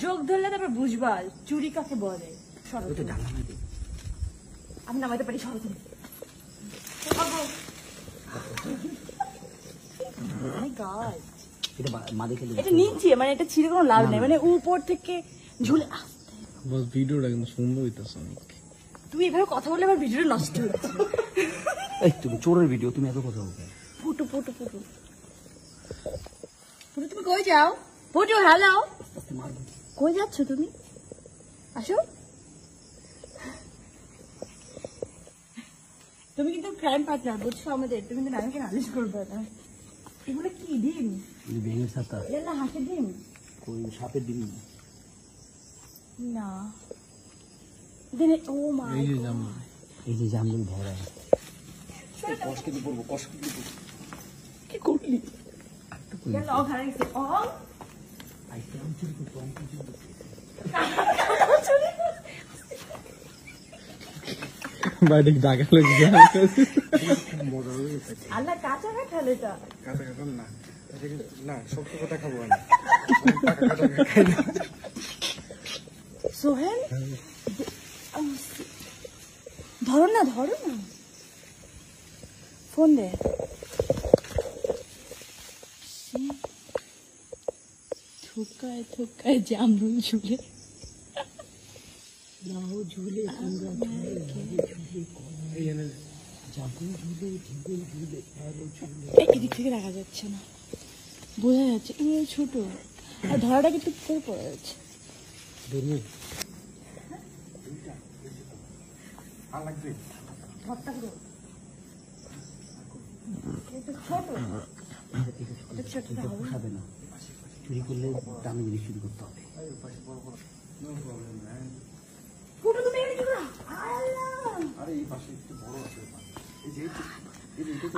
যোগ ধরলে তারপর বুঝবা চুরি কাকে বলে। আমি নামাইতে পারি সরাসরি। এটা নিচে মানে এটা ছিঁড়ে কোনো লাভ নেই, মানে উপর থেকে ঝুলে ভিডিওটা কিন্তু সুন্দর হইতেছে অনেক। তুই এভাবে কথা বললে আমার ভিডিওটা নষ্ট হচ্ছে। তুমি চোরের ভিডিও, তুমি এত কথা বলবে। ফুটু ফুটু ফুটু ফুটু, তুমি কই যাও? ফুটু হ্যালো, কই যাচ্ছ তুমি? আসো। তুমি কিন্তু ক্রাইম পার্টনার বুঝছো আমাদের, তুমি কিন্তু নামকে নালিশ করবে না। এগুলো কি ডিম? ব্যাঙের ছাতা, না হাঁসের ডিম, কই সাপের ডিম না। ও মা, এই যে জামরুল ভরা। কি করলি? বাইরে ডাকা লাগছে। আল্লাহ কাঁচা কাঁঠাল, এটা কাঁচা কাঁঠাল না, না শক্ত কথা খাবো না। সোহেল ধরো না, ধরো না, ফোন দে। থুকায় থুকায় জামরুল ঝুলে, ঝুলে এদিক থেকে দেখা যাচ্ছে না, বোঝা যাচ্ছে ছোট, আর ধরাটা কিন্তু পড়ে যাচ্ছে। চুরি করলে দামি জিনিস চুরি করতে হবে।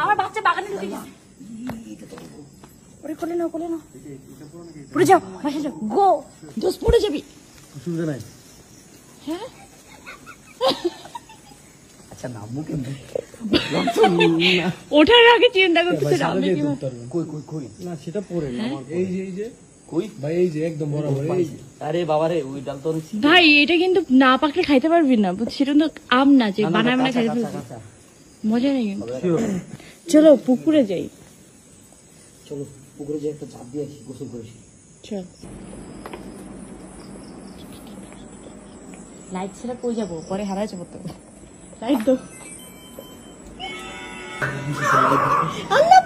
আমার বাচ্চা বাগানে ঢুকে গেছে। ওরে কোলে নাও, কোলে নাও, পড়ে যাও, বাসা যাও, গো দোষ, পড়ে যাবি। অসুবিধা নাই। হ্যাঁ আচ্ছা নামবো কেমন? ওঠার আগে চিন্তা করতেছে কই কই কই না সেটা পরে না, এই যে কই ভাই, এই যে একদম বরাবর। আরে বাবারে, ওই ডাল তো ভাই, এটা কিন্তু না পাকলে খাইতে পারবি না, সেটা তো আম না যে বানায় বানায় খাইতে পারবি, মজা নেই কিন্তু। চলো পুকুরে যাই, চলো পুকুরে যাই, একটা ঝাঁপ দিয়ে আসি, গোসল করেছি। চল। লাইট ছেড়ে কই যাবো, পরে হারাই যাবো তো। লাইট দাও। আল্লাহ